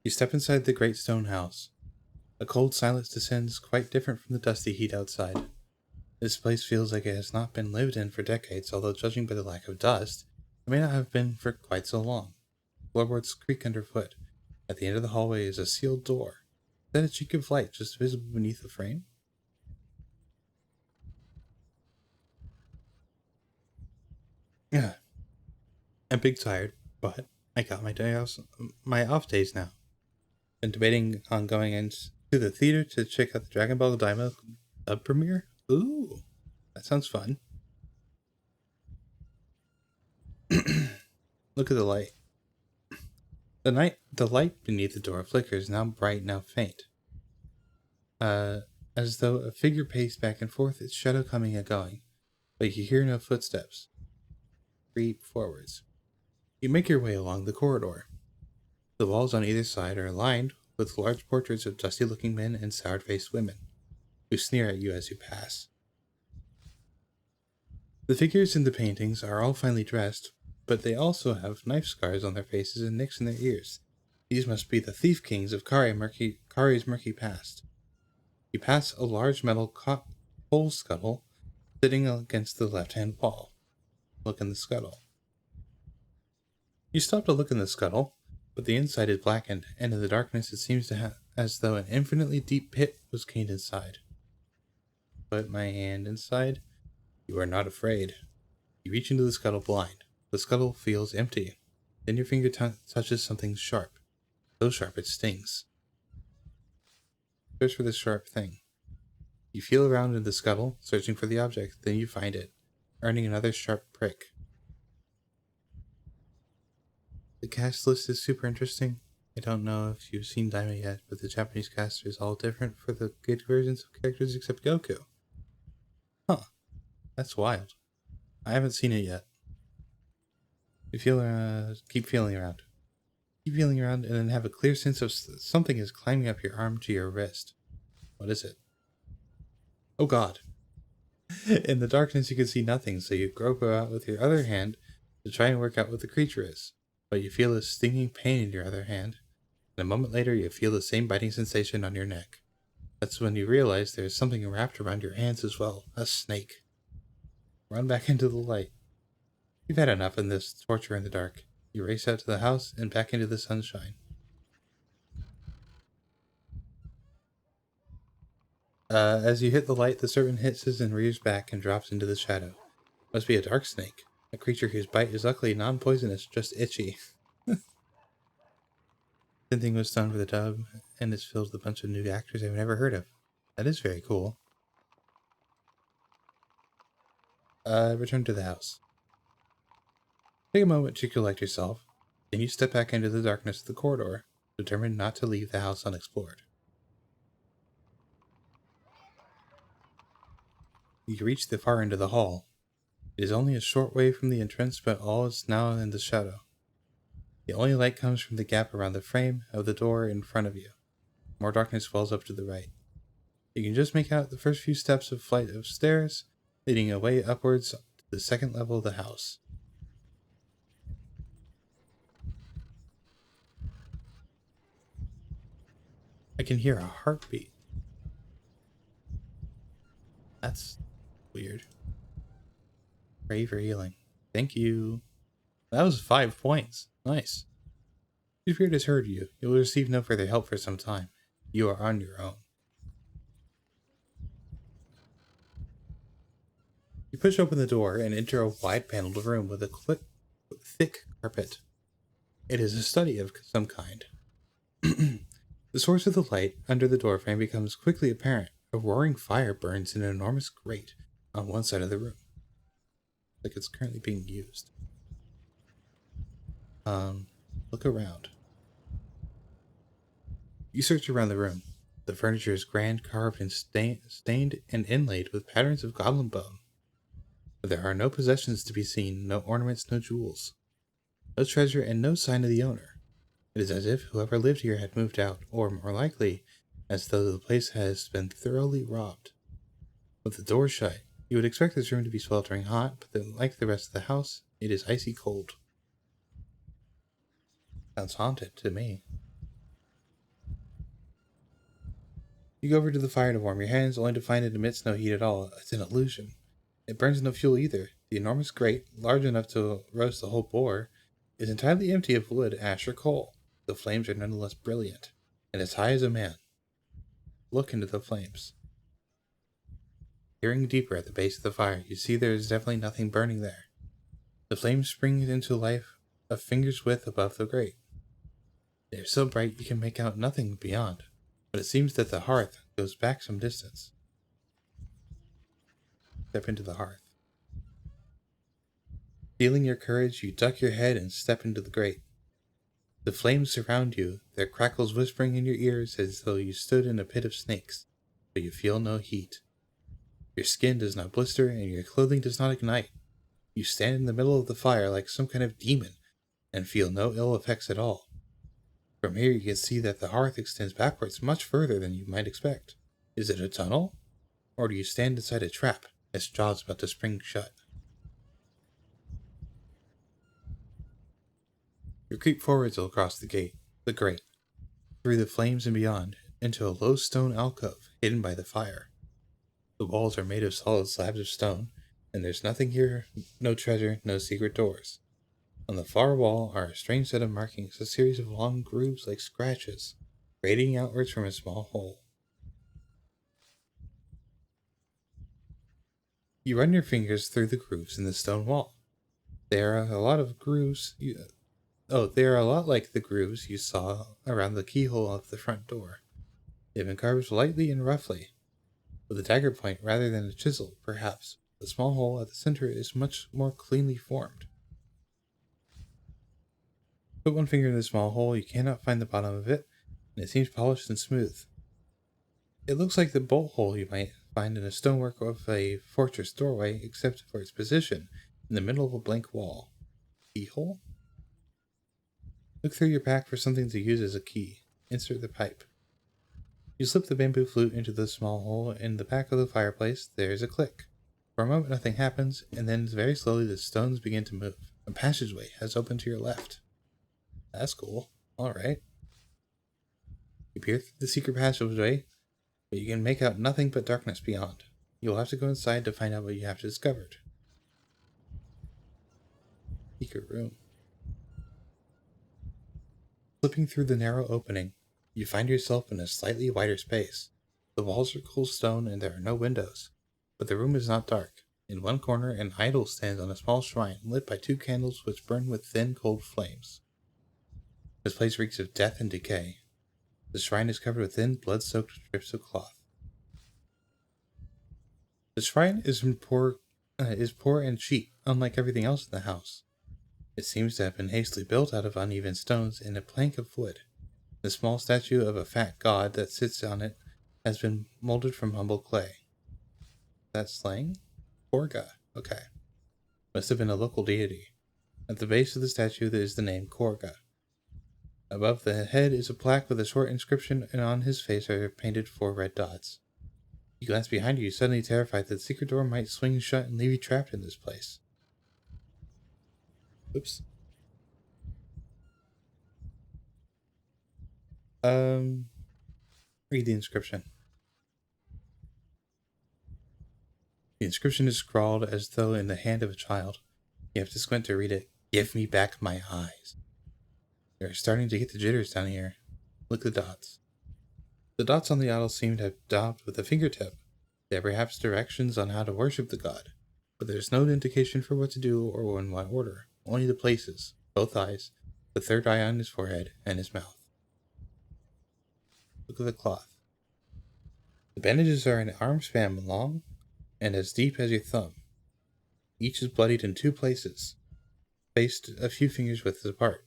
A: You step inside the great stone house. A cold silence descends, quite different from the dusty heat outside. This place feels like it has not been lived in for decades, although judging by the lack of dust, it may not have been for quite so long. Floorboards creak underfoot. At the end of the hallway is a sealed door. Then a cheek of light just visible beneath the frame. Yeah. I'm big tired, but I got my off days now. Been debating on going into the theater to check out the Dragon Ball Daima dub premiere. Ooh, that sounds fun. Look at the light. The light beneath the door flickers, now bright, now faint. As though a figure paced back and forth, its shadow coming and going, but you hear no footsteps. Creep forwards. You make your way along the corridor. The walls on either side are lined with large portraits of dusty-looking men and sour-faced women, who sneer at you as you pass. The figures in the paintings are all finely dressed, but they also have knife scars on their faces and nicks in their ears. These must be the thief kings of Kari's murky past. You pass a large metal coal scuttle sitting against the left-hand wall. Look in the scuttle. You stop to look in the scuttle, but the inside is blackened, and in the darkness it seems as though an infinitely deep pit was caned inside. Put my hand inside. You are not afraid. You reach into the scuttle blind. The scuttle feels empty. Then your finger touches something sharp. So sharp it stings. Search for this sharp thing. You feel around in the scuttle, searching for the object, then you find it, earning another sharp prick. The cast list is super interesting. I don't know if you've seen Daima yet, but the Japanese cast is all different for the good versions of characters except Goku. Huh, that's wild. I haven't seen it yet. You feel, keep feeling around. Keep feeling around and then have a clear sense of something is climbing up your arm to your wrist. What is it? Oh god. In the darkness you can see nothing, so you grope out with your other hand to try and work out what the creature is. But you feel a stinging pain in your other hand, and a moment later you feel the same biting sensation on your neck. That's when you realize there's something wrapped around your hands as well, a snake. Run back into the light. You've had enough of this torture in the dark. You race out to the house and back into the sunshine. As you hit the light, the serpent hisses and rears back and drops into the shadow. Must be a dark snake, a creature whose bite is luckily non-poisonous, just itchy. Synthing was done for the dub, and it's filled with a bunch of new actors I've never heard of. That is very cool. Return to the house. Take a moment to collect yourself, then you step back into the darkness of the corridor, determined not to leave the house unexplored. You reach the far end of the hall. It is only a short way from the entrance, but all is now in the shadow. The only light comes from the gap around the frame of the door in front of you. More darkness wells up to the right. You can just make out the first few steps of flight of stairs, leading away upwards to the second level of the house. I can hear a heartbeat. That's weird. Pray for healing. Thank you. That was 5 points. Nice. Your spirit has heard you. You will receive no further help for some time. You are on your own. You push open the door and enter a wide-paneled room with a thick carpet. It is a study of some kind. The source of the light under the doorframe becomes quickly apparent. A roaring fire burns in an enormous grate on one side of the room, like it's currently being used. Look around. You search around the room. The furniture is grand, carved and stained and inlaid with patterns of goblin bone. But there are no possessions to be seen, no ornaments, no jewels, no treasure, and no sign of the owner. It is as if whoever lived here had moved out, or more likely, as though the place has been thoroughly robbed. With the door shut, you would expect this room to be sweltering hot, but like the rest of the house, it is icy cold. Sounds haunted to me. You go over to the fire to warm your hands, only to find it emits no heat at all. It's an illusion. It burns no fuel either. The enormous grate, large enough to roast the whole boar, is entirely empty of wood, ash, or coal. The flames are nonetheless brilliant, and as high as a man. Look into the flames. Peering deeper at the base of the fire, you see there is definitely nothing burning there. The flames spring into life a finger's width above the grate. They are so bright you can make out nothing beyond, but it seems that the hearth goes back some distance. Step into the hearth. Feeling your courage, you duck your head and step into the grate. The flames surround you, their crackles whispering in your ears as though you stood in a pit of snakes, but you feel no heat. Your skin does not blister and your clothing does not ignite. You stand in the middle of the fire like some kind of demon and feel no ill effects at all. From here you can see that the hearth extends backwards much further than you might expect. Is it a tunnel? Or do you stand inside a trap, its jaws about to spring shut? You creep forwards across the grate, through the flames and beyond, into a low stone alcove hidden by the fire. The walls are made of solid slabs of stone, and there's nothing here, no treasure, no secret doors. On the far wall are a strange set of markings, a series of long grooves like scratches, radiating outwards from a small hole. You run your fingers through the grooves in the stone wall. There are a lot of grooves. They are a lot like the grooves you saw around the keyhole of the front door. They've been carved lightly and roughly. with a dagger point rather than a chisel, perhaps. The small hole at the center is much more cleanly formed. Put one finger in the small hole, you cannot find the bottom of it, and it seems polished and smooth. It looks like the bolt hole you might find in the stonework of a fortress doorway, except for its position in the middle of a blank wall. Keyhole? Look through your pack for something to use as a key. Insert the pipe. You slip the bamboo flute into the small hole in the back of the fireplace. There is a click. For a moment nothing happens, and then very slowly the stones begin to move. A passageway has opened to your left. That's cool. Alright. You peer through the secret passageway, but you can make out nothing but darkness beyond. You'll have to go inside to find out what you have discovered. Secret room. Slipping through the narrow opening, you find yourself in a slightly wider space. The walls are cool stone and there are no windows, but the room is not dark. In one corner, an idol stands on a small shrine lit by 2 candles which burn with thin, cold flames. This place reeks of death and decay. The shrine is covered with thin, blood-soaked strips of cloth. The shrine is poor and cheap, unlike everything else in the house. It seems to have been hastily built out of uneven stones and a plank of wood. The small statue of a fat god that sits on it has been molded from humble clay. That's slang? Korga. Okay. Must have been a local deity. At the base of the statue there is the name Korga. Above the head is a plaque with a short inscription, and on his face are painted 4 red dots. You glance behind you, suddenly terrified that the secret door might swing shut and leave you trapped in this place. Oops. Read the inscription. The inscription is scrawled as though in the hand of a child. You have to squint to read it. Give me back my eyes. You're starting to get the jitters down here. Look at the dots. The dots on the idol seem to have daubed with a fingertip. They are perhaps directions on how to worship the god, but there's no indication for what to do or in what order. Only the places, both eyes, the 3rd eye on his forehead, and his mouth. Look at the cloth. The bandages are an arm span long and as deep as your thumb. Each is bloodied in 2 places, spaced a few fingers widths apart.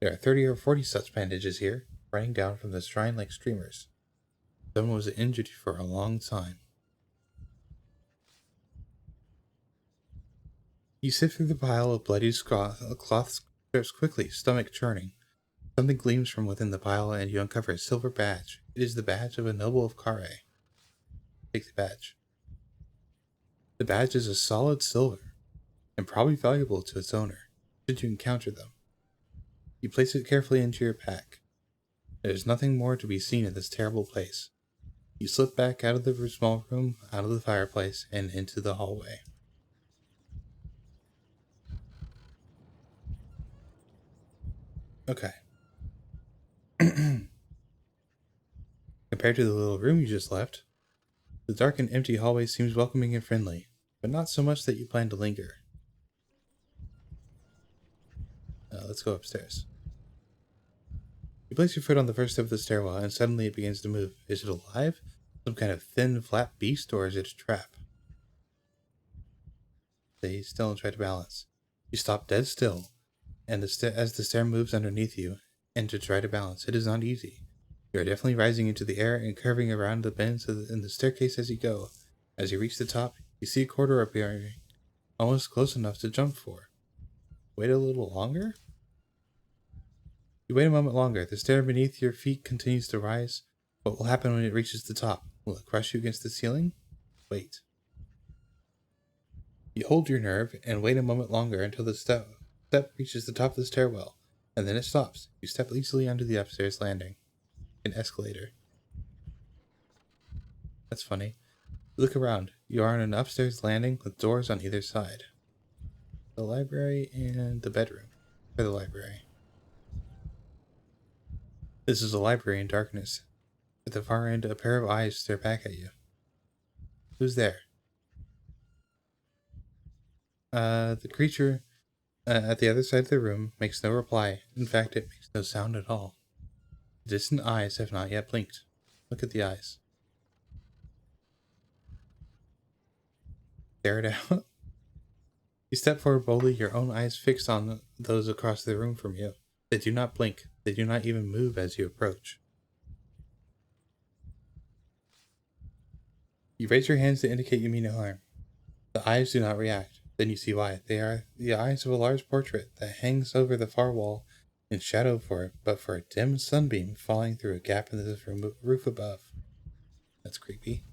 A: There are 30 or 40 such bandages here, running down from the shrine like streamers. Someone was injured for a long time. You sift through the pile of bloody cloth strips quickly, stomach churning. Something gleams from within the pile and you uncover a silver badge. It is the badge of a noble of Kare. Take the badge. The badge is a solid silver, and probably valuable to its owner, should you encounter them. You place it carefully into your pack. There is nothing more to be seen in this terrible place. You slip back out of the small room, out of the fireplace, and into the hallway. Okay. Compared to the little room you just left, the dark and empty hallway seems welcoming and friendly, but not so much that you plan to linger. Let's go upstairs. You place your foot on the first step of the stairwell, and suddenly it begins to move. Is it alive? Some kind of thin, flat beast, or is it a trap? Stay still and try to balance. You stop dead still, and as the stair moves underneath you, and to try to balance, it is not easy. You are definitely rising into the air and curving around the bends in the staircase as you go. As you reach the top, you see a corridor appearing, almost close enough to jump for. Wait a little longer? You wait a moment longer. The stair beneath your feet continues to rise. What will happen when it reaches the top? Will it crush you against the ceiling? Wait. You hold your nerve and wait a moment longer until the step reaches the top of the stairwell, and then it stops. You step easily onto the upstairs landing. An escalator. That's funny. Look around. You are on an upstairs landing with doors on either side. The library and the bedroom for the library. This is a library in darkness. At the far end, a pair of eyes stare back at you. Who's there? The creature at the other side of the room makes no reply. In fact, it makes no sound at all. The distant eyes have not yet blinked. Look at the eyes. Stare it out. You step forward boldly, your own eyes fixed on those across the room from you. They do not blink. They do not even move as you approach. You raise your hands to indicate you mean no harm. The eyes do not react. Then you see why. They are the eyes of a large portrait that hangs over the far wall in shadow for it, but for a dim sunbeam falling through a gap in the roof above. That's creepy.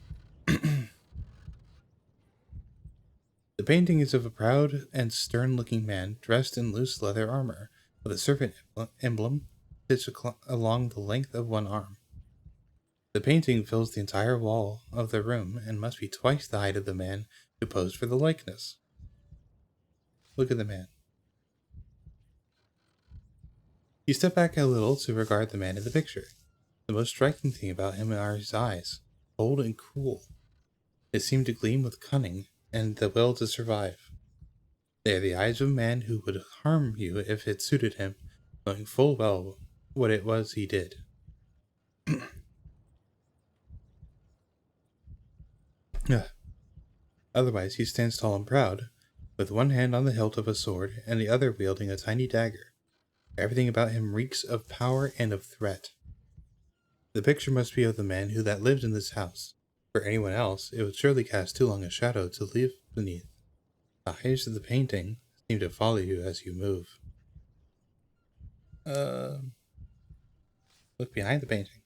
A: The painting is of a proud and stern-looking man dressed in loose leather armor, with a serpent emblem stitched along the length of one arm. The painting fills the entire wall of the room and must be twice the height of the man who posed for the likeness. Look at the man. You step back a little to regard the man in the picture. The most striking thing about him are his eyes, cold and cruel. They seem to gleam with cunning and the will to survive. They are the eyes of a man who would harm you if it suited him, knowing full well what it was he did. Otherwise, he stands tall and proud, with one hand on the hilt of a sword and the other wielding a tiny dagger. Everything about him reeks of power and of threat. The picture must be of the man who that lived in this house. For anyone else, it would surely cast too long a shadow to leave beneath. The eyes of the painting seem to follow you as you move. Look behind the painting.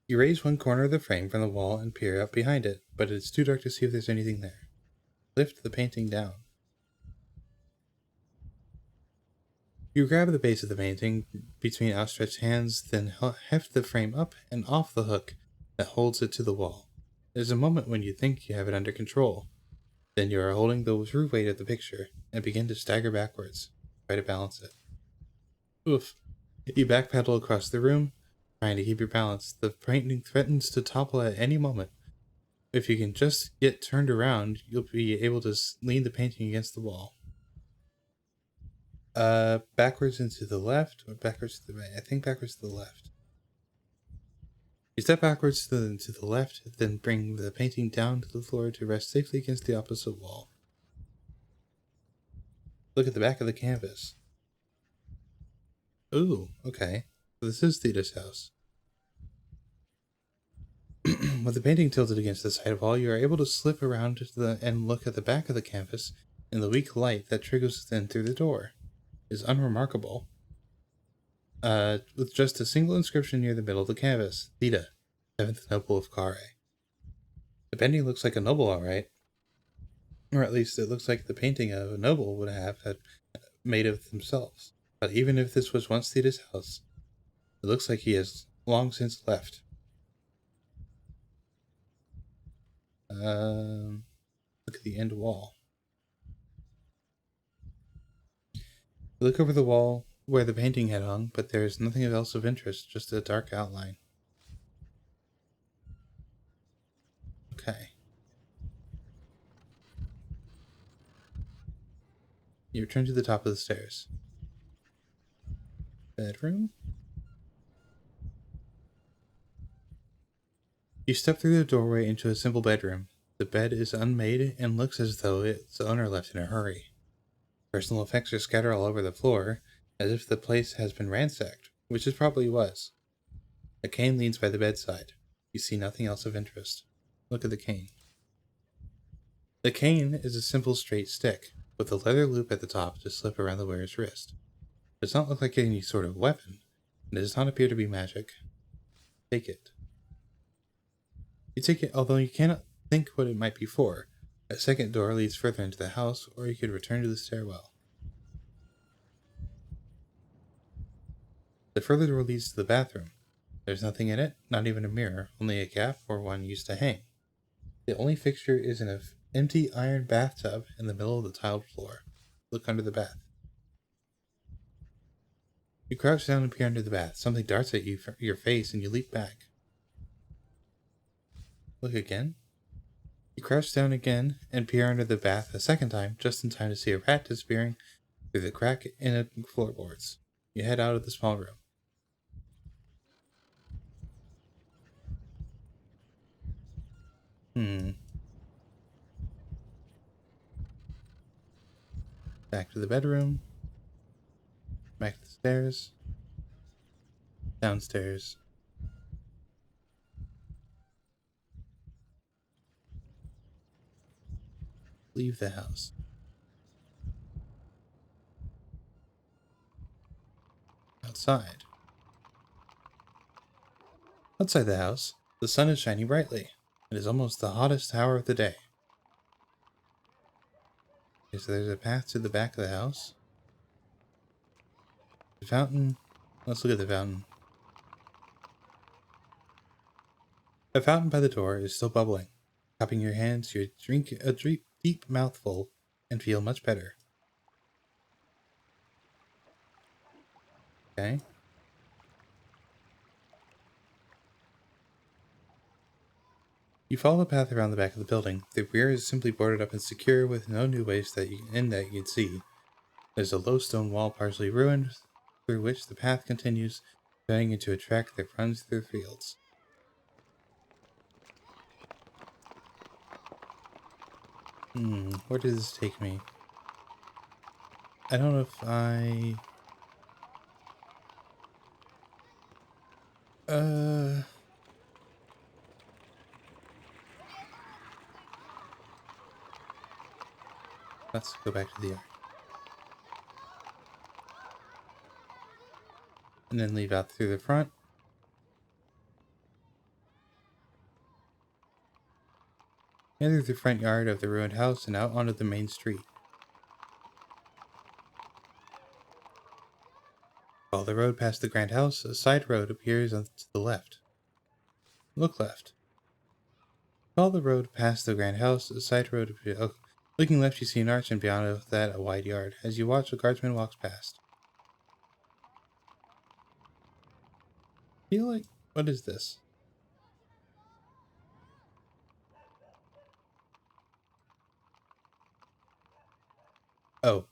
A: You raise one corner of the frame from the wall and peer up behind it, but it's too dark to see if there's anything there. Lift the painting down. You grab the base of the painting between outstretched hands, then heft the frame up and off the hook that holds it to the wall. There's a moment when you think you have it under control. Then you are holding the true weight of the picture and begin to stagger backwards. Try to balance it. Oof. You backpedal across the room, trying to keep your balance. The painting threatens to topple at any moment. If you can just get turned around, you'll be able to lean the painting against the wall. Backwards and to the left, or backwards to the right? I think backwards to the left. You step backwards to the left, then bring the painting down to the floor to rest safely against the opposite wall. Look at the back of the canvas. Ooh, okay. So this is Theta's house. With the painting tilted against the side wall, you are able to slip around and look at the back of the canvas in the weak light that trickles in through the door. It is unremarkable. With just a single inscription near the middle of the canvas, Theta, 7th Noble of Kare. The painting looks like a noble, alright. Or at least it looks like the painting of a noble would have had made of themselves. But even if this was once Theta's house, it looks like he has long since left. Look at the end wall. Look over the wall where the painting had hung, but there is nothing else of interest, just a dark outline. Okay. You return to the top of the stairs. Bedroom? You step through the doorway into a simple bedroom. The bed is unmade and looks as though its owner left in a hurry. Personal effects are scattered all over the floor, as if the place has been ransacked, which it probably was. A cane leans by the bedside. You see nothing else of interest. Look at the cane. The cane is a simple straight stick, with a leather loop at the top to slip around the wearer's wrist. It does not look like any sort of weapon, and it does not appear to be magic. Take it. You take it, although you cannot think what it might be for. A second door leads further into the house, or you could return to the stairwell. The further door leads to the bathroom. There's nothing in it, not even a mirror, only a gap where one used to hang. The only fixture is an empty iron bathtub in the middle of the tiled floor. Look under the bath. You crouch down and peer under the bath. Something darts at you from your face and you leap back. Look again. You crouch down again and peer under the bath a second time, just in time to see a rat disappearing through the crack in the floorboards. You head out of the small room. Back to the bedroom. Back to the stairs. Downstairs. Leave the house. Outside. Outside the house, the sun is shining brightly. It is almost the hottest hour of the day. Okay, so there's a path to the back of the house. The fountain. Let's look at the fountain. The fountain by the door is still bubbling. Cupping your hands, you drink a deep mouthful and feel much better. Okay. You follow the path around the back of the building. The rear is simply boarded up and secure with no new ways that you can see. There's a low stone wall partially ruined, through which the path continues, turning into a track that runs through the fields. Where does this take me? I don't know if I... Let's go back to the yard. And then leave out through the front. Enter the front yard of the ruined house and out onto the main street. Follow the road past the grand house, a side road appears to the left. Look left. Follow the road past the grand house, a side road appears. Oh, looking left, you see an arch and beyond that a wide yard. As you watch, a guardsman walks past. Feel like, what is this? Oh,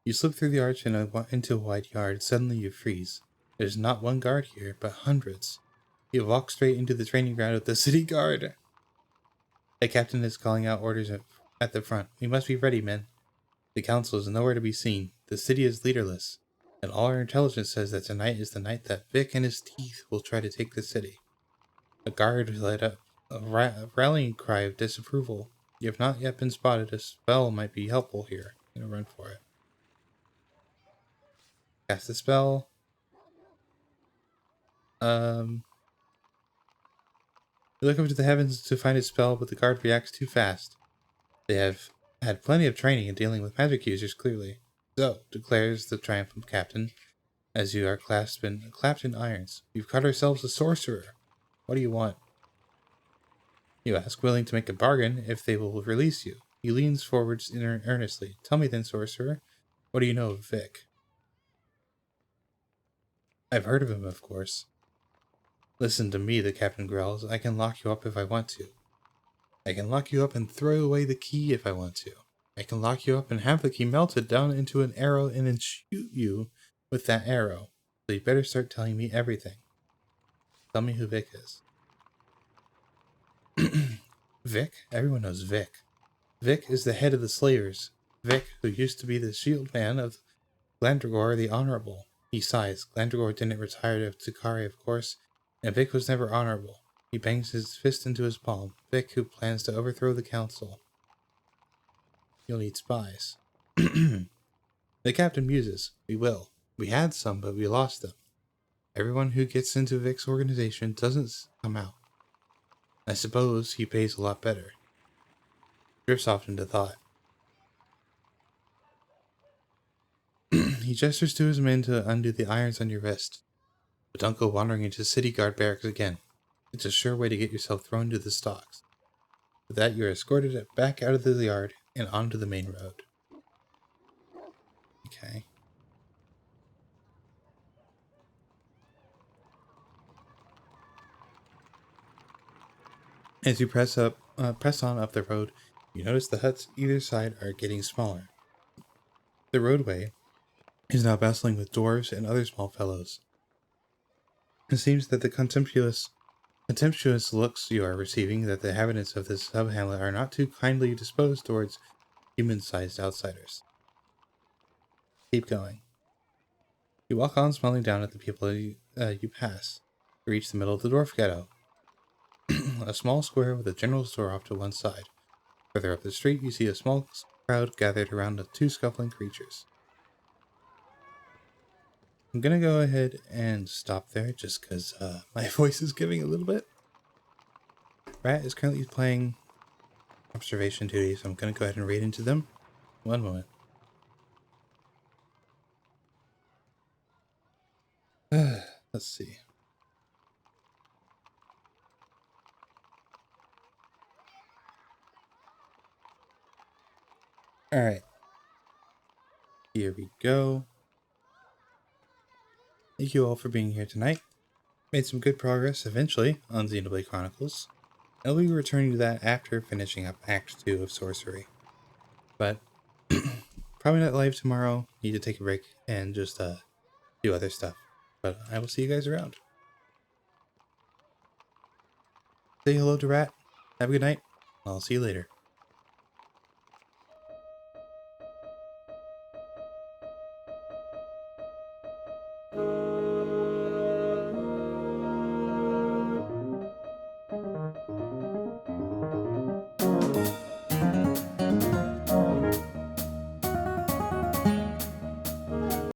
A: you slip through the arch into a wide yard. Suddenly you freeze. There's not one guard here, but hundreds. You walk straight into the training ground of the city guard. The captain is calling out orders at the front. We must be ready, men. The council is nowhere to be seen. The city is leaderless. And all our intelligence says that tonight is the night that Vic and his teeth will try to take the city. A guard let up a rallying cry of disapproval. You have not yet been spotted. A spell might be helpful here. I'm gonna run for it. Cast the spell. You look up to the heavens to find a spell, but the guard reacts too fast. They have had plenty of training in dealing with magic users, clearly. So, declares the triumphant captain, as you are clapped in irons. We've caught ourselves a sorcerer. What do you want? You ask, willing to make a bargain if they will release you. He leans forwards earnestly. Tell me then, sorcerer, what do you know of Vic? I've heard of him, of course. Listen to me, the captain growls. I can lock you up if I want to. I can lock you up and throw away the key if I want to. I can lock you up and have the key melted down into an arrow and then shoot you with that arrow. So you better start telling me everything. Tell me who Vic is. Vic? Everyone knows Vic. Vic is the head of the slavers. Vic, who used to be the shield man of Glandragor the Honorable. He sighs. Glandragor didn't retire to Takari, of course, and Vic was never honorable. He bangs his fist into his palm. Vic, who plans to overthrow the council. You'll need spies. The captain muses. We will. We had some, but we lost them. Everyone who gets into Vic's organization doesn't come out. I suppose he pays a lot better. Drifts off into thought. He gestures to his men to undo the irons on your wrist. But don't go wandering into city guard barracks again. It's a sure way to get yourself thrown to the stocks. With that, you're escorted back out of the yard and onto the main road. Okay. As you press on up the road, you notice the huts either side are getting smaller. The roadway is now bustling with dwarves and other small fellows. It seems that the contemptuous contemptuous looks you are receiving that the inhabitants of this sub-hamlet are not too kindly disposed towards human-sized outsiders. Keep going. You walk on, smiling down at the people you pass. You reach the middle of the dwarf ghetto. A small square with a general store off to one side. Further up the street, you see a small crowd gathered around the two scuffling creatures. I'm gonna go ahead and stop there just because my voice is giving a little bit. Rat is currently playing observation duty, so I'm gonna go ahead and read into them. One moment. Let's see. Alright. Here we go. Thank you all for being here tonight. Made some good progress eventually on Xenoblade Chronicles. I'll be returning to that after finishing up Act 2 of Sorcery. But probably not live tomorrow. Need to take a break and just do other stuff. But I will see you guys around. Say hello to Rat. Have a good night. I'll see you later.